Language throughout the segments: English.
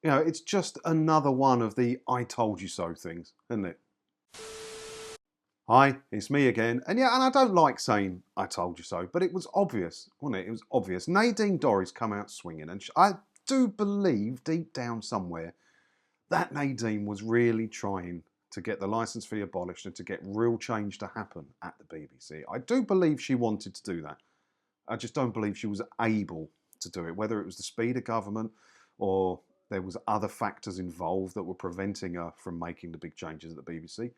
You know, it's just another one of the I told you so things, isn't it? Hi, it's me again. And yeah, and I don't like saying I told you so, but it was obvious, wasn't it? It was obvious. Nadine Dorries come out swinging, and I do believe deep down somewhere that Nadine was really trying to get the licence fee abolished and to get real change to happen at the BBC. I do believe she wanted to do that. I just don't believe she was able to do it, whether it was the speed of government or there was other factors involved that were preventing her from making the big changes at the BBC.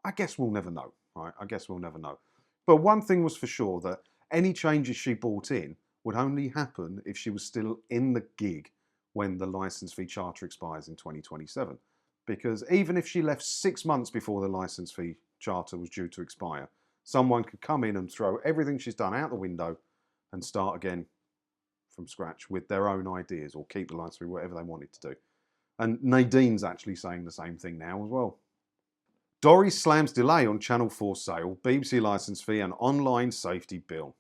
I guess we'll never know, right? I guess we'll never know. But one thing was for sure, that any changes she brought in would only happen if she was still in the gig when the licence fee charter expires in 2027. Because even if she left 6 months before the licence fee charter was due to expire, someone could come in and throw everything she's done out the window and start again from scratch with their own ideas, or keep the licence fee, whatever they wanted to do. And Nadine's actually saying the same thing now as well. Dorries slams delay on Channel 4 sale, BBC licence fee and online safety bill.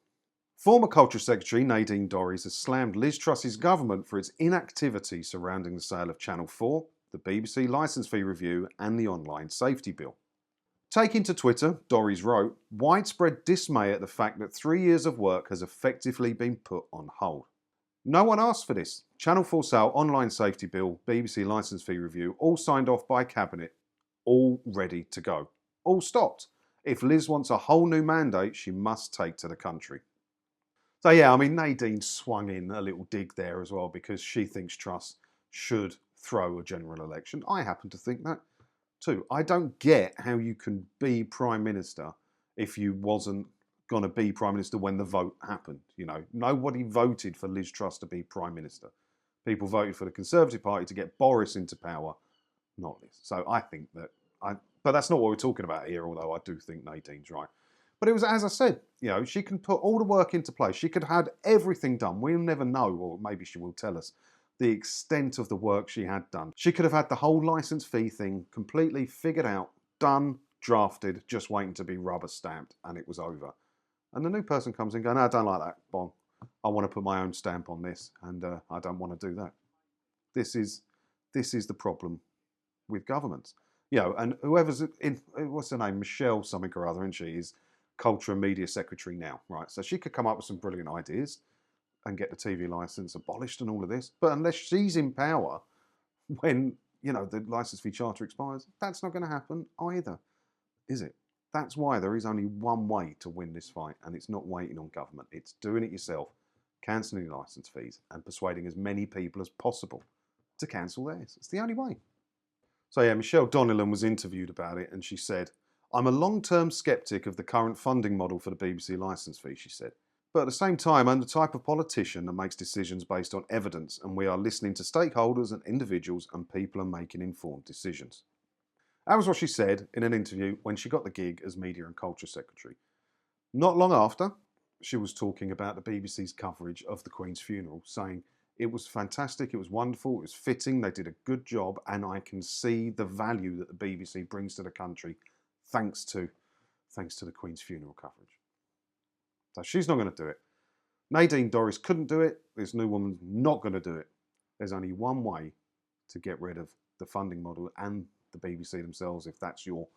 Former Culture Secretary Nadine Dorries has slammed Liz Truss's government for its inactivity surrounding the sale of Channel 4, the BBC licence fee review and the online safety bill. Taking to Twitter, Dorries wrote, "Widespread dismay at the fact that 3 years of work has effectively been put on hold. No one asked for this. Channel 4 sale, online safety bill, BBC licence fee review, all signed off by Cabinet, all ready to go. All stopped. If Liz wants a whole new mandate, she must take to the country." So yeah, I mean, Nadine swung in a little dig there as well, because she thinks Truss should throw a general election. I happen to think that too. I don't get how you can be Prime Minister if you wasn't going to be Prime Minister when the vote happened. You know, nobody voted for Liz Truss to be Prime Minister. People voted for the Conservative Party to get Boris into power, not Liz. So I think that, but that's not what we're talking about here, although I do think Nadine's right. But it was, as I said, you know, she can put all the work into place. She could have had everything done. We'll never know, or maybe she will tell us, the extent of the work she had done. She could have had the whole licence fee thing completely figured out, done, drafted, just waiting to be rubber stamped, and it was over. And the new person comes in going, "No, I don't like that, Bon. I want to put my own stamp on this, and I don't want to do that." This is the problem with governments. You know, and whoever's in, what's her name, Michelle something or other, and she is Culture and Media Secretary now, right? So she could come up with some brilliant ideas and get the TV licence abolished and all of this. But unless she's in power when, you know, the licence fee charter expires, that's not going to happen either, is it? That's why there is only one way to win this fight, and it's not waiting on government. It's doing it yourself, cancelling licence fees and persuading as many people as possible to cancel theirs. It's the only way. So yeah, Michelle Donnellan was interviewed about it, and she said, "I'm a long-term sceptic of the current funding model for the BBC licence fee," she said. "But at the same time, I'm the type of politician that makes decisions based on evidence, and we are listening to stakeholders and individuals, and people are making informed decisions." That was what she said in an interview when she got the gig as Media and Culture Secretary. Not long after, she was talking about the BBC's coverage of the Queen's funeral, saying, "It was fantastic, it was wonderful, it was fitting, they did a good job, and I can see the value that the BBC brings to the country thanks to the Queen's funeral coverage." So she's not going to do it. Nadine Dorries couldn't do it. This new woman's not going to do it. There's only one way to get rid of the funding model and the BBC themselves, if that's your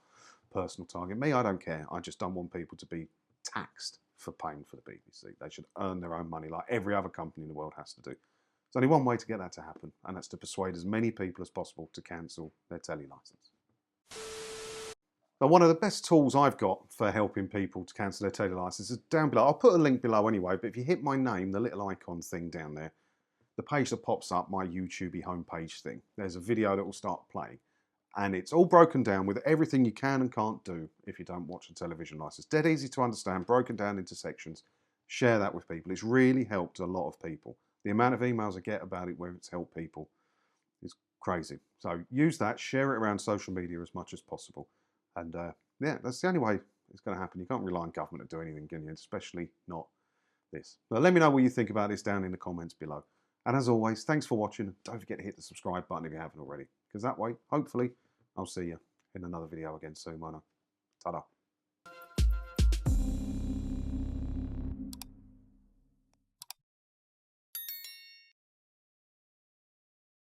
personal target. Me, I don't care. I just don't want people to be taxed for paying for the BBC. They should earn their own money like every other company in the world has to do. There's only one way to get that to happen, and that's to persuade as many people as possible to cancel their telly licence. Now, one of the best tools I've got for helping people to cancel their telly licence is down below. I'll put a link below anyway, but if you hit my name, the little icon thing down there, the page that pops up, my YouTube homepage thing, there's a video that will start playing. And it's all broken down with everything you can and can't do if you don't watch a television licence. Dead easy to understand, broken down into sections. Share that with people. It's really helped a lot of people. The amount of emails I get about it where it's helped people is crazy. So use that, share it around social media as much as possible. And yeah, that's the only way it's going to happen. You can't rely on government to do anything, can you? Especially not this. But let me know what you think about this down in the comments below. And as always, thanks for watching. Don't forget to hit the subscribe button if you haven't already, because that way, hopefully, I'll see you in another video again soon, won't I? Ta-da.